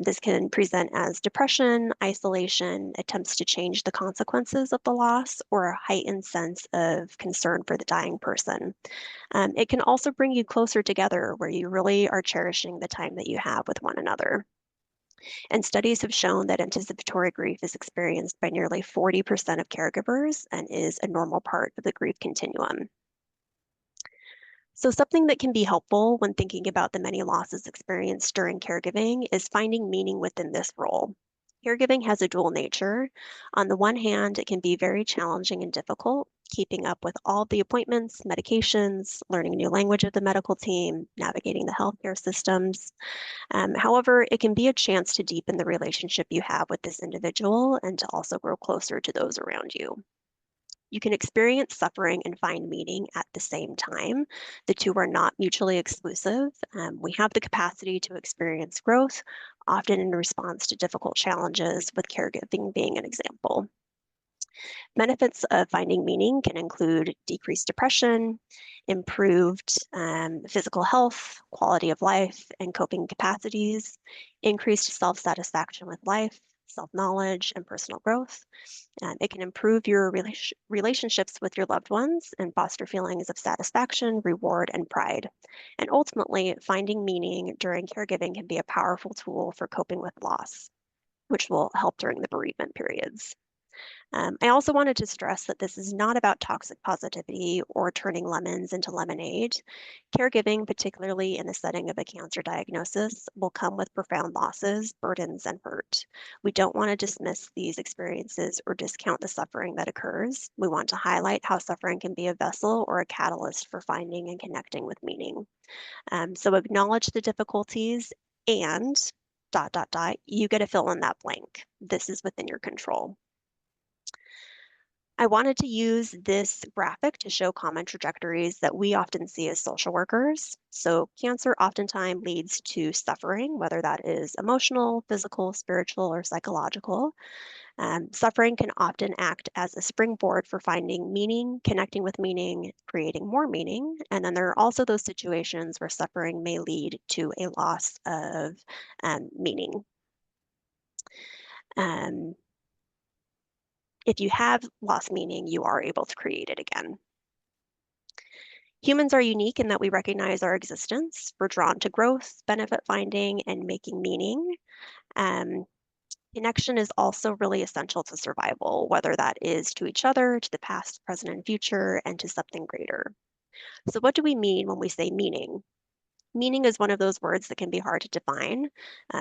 This can present as depression, isolation, attempts to change the consequences of the loss, or a heightened sense of concern for the dying person. It can also bring you closer together where you really are cherishing the time that you have with one another. And studies have shown that anticipatory grief is experienced by nearly 40% of caregivers and is a normal part of the grief continuum. So something that can be helpful when thinking about the many losses experienced during caregiving is finding meaning within this role. Caregiving has a dual nature. On the one hand, it can be very challenging and difficult, keeping up with all the appointments, medications, learning a new language of the medical team, navigating the healthcare systems. However, it can be a chance to deepen the relationship you have with this individual and to also grow closer to those around you. You can experience suffering and find meaning at the same time. The two are not mutually exclusive. We have the capacity to experience growth, often in response to difficult challenges, with caregiving being an example. Benefits of finding meaning can include decreased depression, improved physical health, quality of life, and coping capacities, increased self-satisfaction with life, self-knowledge, and personal growth. It can improve your relationships with your loved ones and foster feelings of satisfaction, reward, and pride. And ultimately, finding meaning during caregiving can be a powerful tool for coping with loss, which will help during the bereavement periods. I also wanted to stress that this is not about toxic positivity or turning lemons into lemonade. Caregiving, particularly in the setting of a cancer diagnosis, will come with profound losses, burdens, and hurt. We don't want to dismiss these experiences or discount the suffering that occurs. We want to highlight how suffering can be a vessel or a catalyst for finding and connecting with meaning. So acknowledge the difficulties and ... you get to fill in that blank. This is within your control. I wanted to use this graphic to show common trajectories that we often see as social workers. So cancer oftentimes leads to suffering, whether that is emotional, physical, spiritual, or psychological. Suffering can often act as a springboard for finding meaning, connecting with meaning, creating more meaning. And then there are also those situations where suffering may lead to a loss of meaning. If you have lost meaning, you are able to create it again. Humans are unique in that we recognize our existence. We're drawn to growth, benefit finding, and making meaning. Connection is also really essential to survival, whether that is to each other, to the past, present, and future, and to something greater. So what do we mean when we say meaning? Meaning is one of those words that can be hard to define.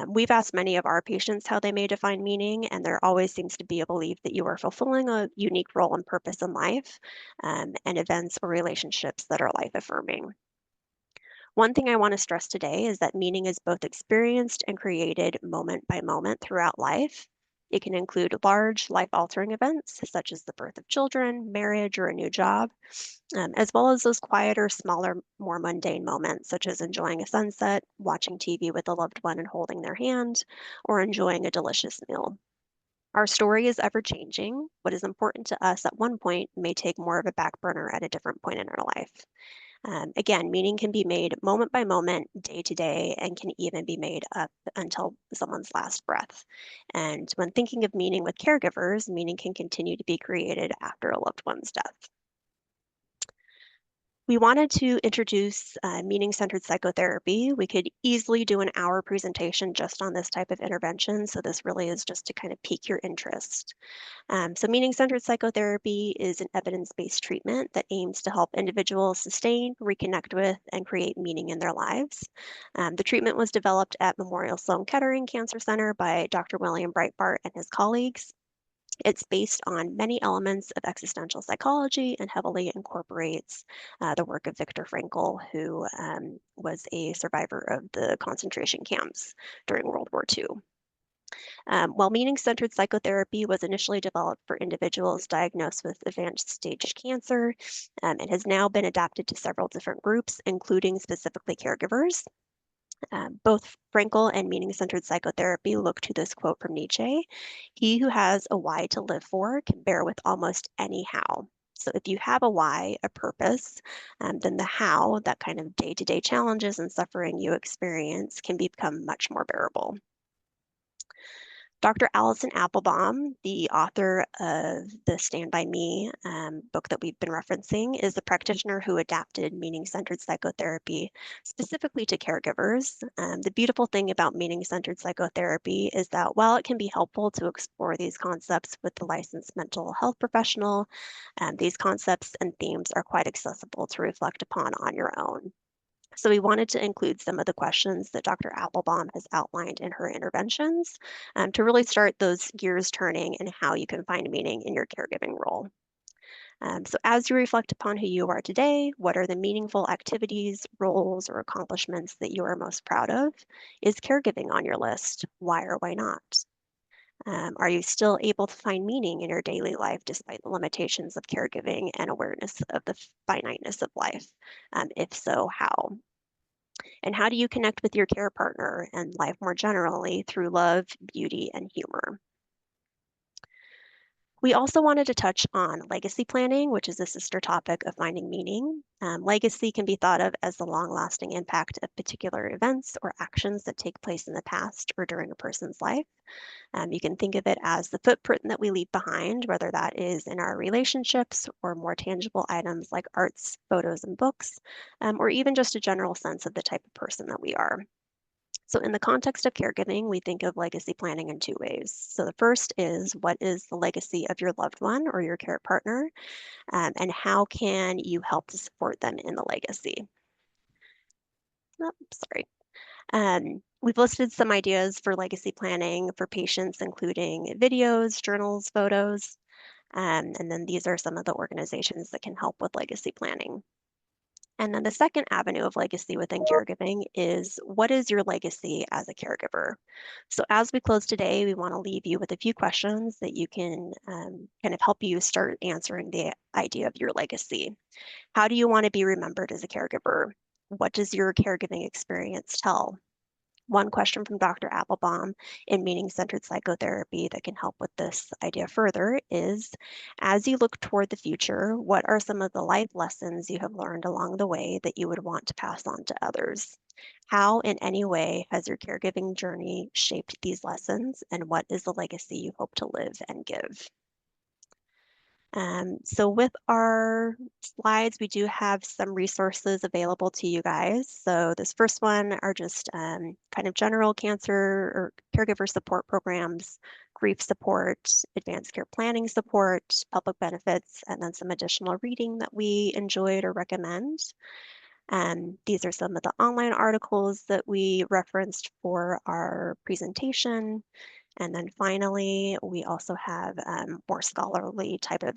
We've asked many of our patients how they may define meaning, and there always seems to be a belief that you are fulfilling a unique role and purpose in life, and events or relationships that are life affirming. One thing I want to stress today is that meaning is both experienced and created moment by moment throughout life. It can include large life-altering events, such as the birth of children, marriage, or a new job, as well as those quieter, smaller, more mundane moments, such as enjoying a sunset, watching TV with a loved one and holding their hand, or enjoying a delicious meal. Our story is ever changing. What is important to us at one point may take more of a back burner at a different point in our life. Again, meaning can be made moment by moment, day to day, and can even be made up until someone's last breath. And when thinking of meaning with caregivers, meaning can continue to be created after a loved one's death. We wanted to introduce meaning-centered psychotherapy. We could easily do an hour presentation just on this type of intervention, so this really is just to kind of pique your interest. So meaning-centered psychotherapy is an evidence-based treatment that aims to help individuals sustain, reconnect with, and create meaning in their lives. The treatment was developed at Memorial Sloan Kettering Cancer Center by Dr. William Breitbart and his colleagues. It's based on many elements of existential psychology and heavily incorporates the work of Viktor Frankl, who was a survivor of the concentration camps during World War II. While meaning-centered psychotherapy was initially developed for individuals diagnosed with advanced stage cancer, it has now been adapted to several different groups, including specifically caregivers. Both Frankl and meaning-centered psychotherapy look to this quote from Nietzsche: "He who has a why to live for can bear with almost any how." So if you have a why, a purpose, then the how, that kind of day-to-day challenges and suffering you experience, can become much more bearable. Dr. Alison Applebaum, the author of the Stand By Me book that we've been referencing, is the practitioner who adapted meaning-centered psychotherapy specifically to caregivers. The beautiful thing about meaning-centered psychotherapy is that while it can be helpful to explore these concepts with the licensed mental health professional, these concepts and themes are quite accessible to reflect upon on your own. So we wanted to include some of the questions that Dr. Applebaum has outlined in her interventions to really start those gears turning in how you can find meaning in your caregiving role. So as you reflect upon who you are today, what are the meaningful activities, roles, or accomplishments that you are most proud of? Is caregiving on your list? Why or why not? Are you still able to find meaning in your daily life despite the limitations of caregiving and awareness of the finiteness of life? If so, how? And how do you connect with your care partner and life more generally through love, beauty, and humor? We also wanted to touch on legacy planning, which is a sister topic of finding meaning. Legacy can be thought of as the long-lasting impact of particular events or actions that take place in the past or during a person's life. You can think of it as the footprint that we leave behind, whether that is in our relationships or more tangible items like arts, photos, and books, or even just a general sense of the type of person that we are. So in the context of caregiving, we think of legacy planning in two ways. So the first is, what is the legacy of your loved one or your care partner, and how can you help to support them in the legacy? Oh, sorry. We've listed some ideas for legacy planning for patients, including videos, journals, photos, and then these are some of the organizations that can help with legacy planning. And then the second avenue of legacy within caregiving is, what is your legacy as a caregiver? So as we close today, we want to leave you with a few questions that you can kind of help you start answering the idea of your legacy. How do you want to be remembered as a caregiver? What does your caregiving experience tell? One question from Dr. Applebaum in meaning-centered psychotherapy that can help with this idea further is, as you look toward the future, what are some of the life lessons you have learned along the way that you would want to pass on to others? How, in any way, has your caregiving journey shaped these lessons, and what is the legacy you hope to live and give? So with our slides, we do have some resources available to you guys. So this first one are just kind of general cancer or caregiver support programs, grief support, advanced care planning support, public benefits, and then some additional reading that we enjoyed or recommend. These are some of the online articles that we referenced for our presentation. And then finally, we also have more scholarly type of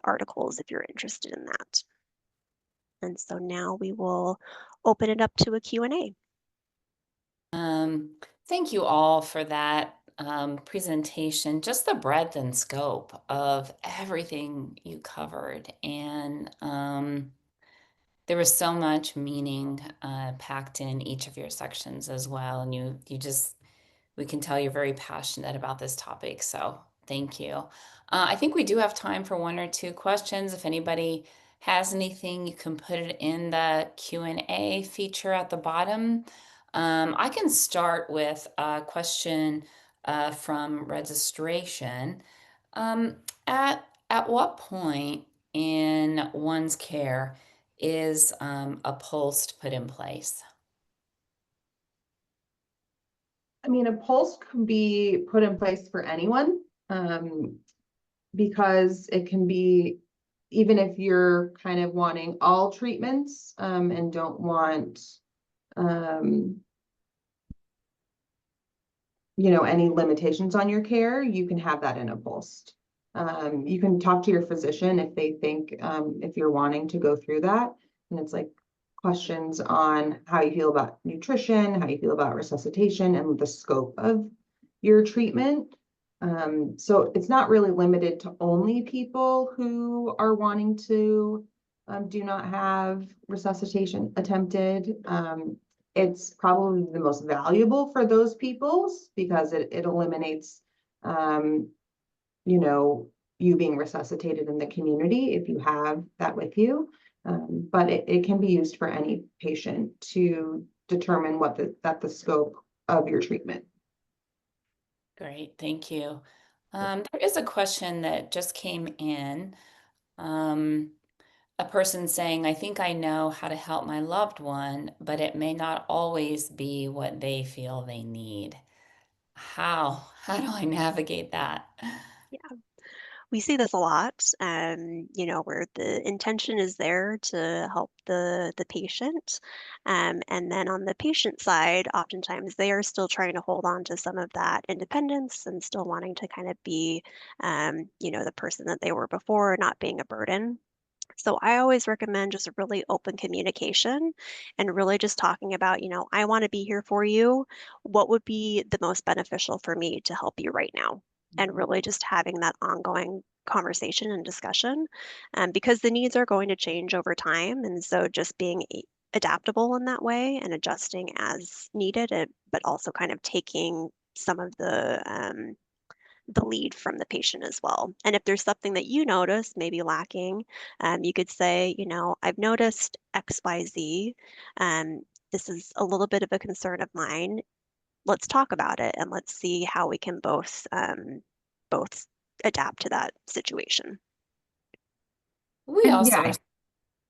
articles if you're interested in that. And so now we will open it up to a Q&A. Thank you all for that presentation, just the breadth and scope of everything you covered. And there was so much meaning packed in each of your sections as well. And you just, we can tell you're very passionate about this topic. So thank you. I think we do have time for one or two questions. If anybody has anything, you can put it in the Q&A feature at the bottom. I can start with a question from registration. Um, at what point in one's care is a post put in place? I mean, a pulse can be put in place for anyone, because it can be, even if you're kind of wanting all treatments, and don't want, any limitations on your care, you can have that in a post. You can talk to your physician if they think, if you're wanting to go through that, and it's like questions on how you feel about nutrition, how you feel about resuscitation, and the scope of your treatment. So it's not really limited to only people who are wanting to do not have resuscitation attempted. It's probably the most valuable for those peoples because it eliminates, you being resuscitated in the community if you have that with you. But it can be used for any patient to determine that the scope of your treatment. Great, thank you. There is a question that just came in. A person saying, I think I know how to help my loved one, but it may not always be what they feel they need. How? How do I navigate that? Yeah, we see this a lot, where the intention is there to help the patient. And then on the patient side, oftentimes they are still trying to hold on to some of that independence and still wanting to kind of be, the person that they were before, not being a burden. So I always recommend just a really open communication and really just talking about, I want to be here for you. What would be the most beneficial for me to help you right now? And really just having that ongoing conversation and discussion, because the needs are going to change over time. And so just being adaptable in that way and adjusting as needed, but also kind of taking some of the lead from the patient as well. And if there's something that you notice maybe lacking, you could say, I've noticed XYZ. Um, this is a little bit of a concern of mine. Let's talk about it and let's see how we can both adapt to that situation. We And also, yeah,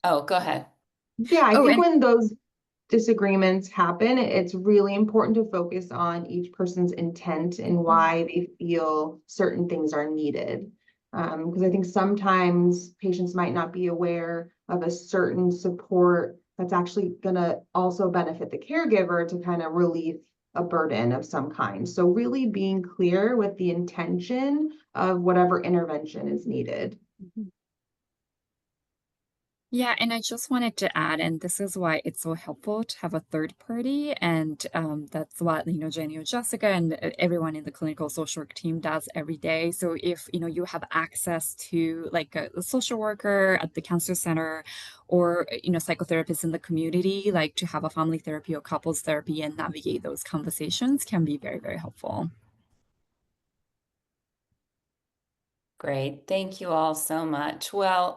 oh, go ahead. Yeah, I oh, think and when those disagreements happen, it's really important to focus on each person's intent and why they feel certain things are needed. Because I think sometimes patients might not be aware of a certain support that's actually going to also benefit the caregiver to kind of relieve a burden of some kind. So really being clear with the intention of whatever intervention is needed. Mhm. yeah, and I just wanted to add, and this is why it's so helpful to have a third party, and that's what Jenny or Jessica and everyone in the clinical social work team does every day. So if you have access to like a social worker at the cancer center, or psychotherapists in the community, like to have a family therapy or couples therapy and navigate those conversations can be very, very helpful. Great. Thank you all so much. Well,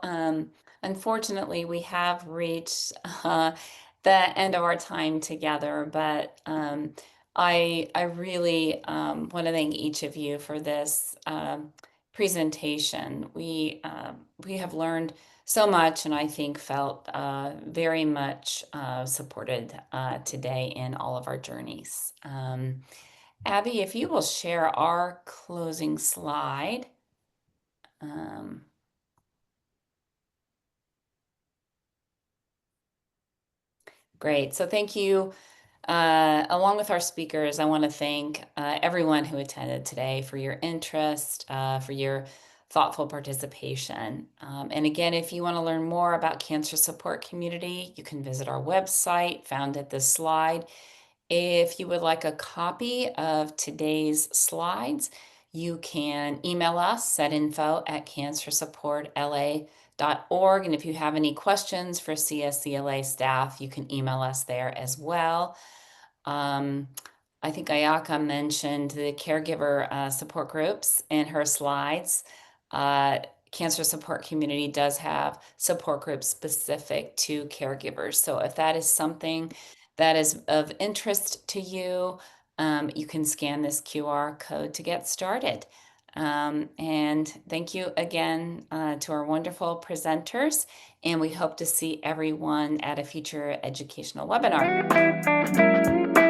unfortunately, we have reached the end of our time together, but I really want to thank each of you for this presentation. We have learned so much, and I think felt very much supported today in all of our journeys. Abby, if you will share our closing slide. Um, Great. So thank you. Along with our speakers, I want to thank everyone who attended today for your interest, for your thoughtful participation. And again, if you want to learn more about Cancer Support Community, you can visit our website found at this slide. If you would like a copy of today's slides, you can email us at info@cancersupportla.org. And if you have any questions for CSCLA staff, you can email us there as well. I think Ayaka mentioned the caregiver support groups in her slides. Cancer Support Community does have support groups specific to caregivers. So if that is something that is of interest to you, you can scan this QR code to get started. And thank you again to our wonderful presenters, and we hope to see everyone at a future educational webinar.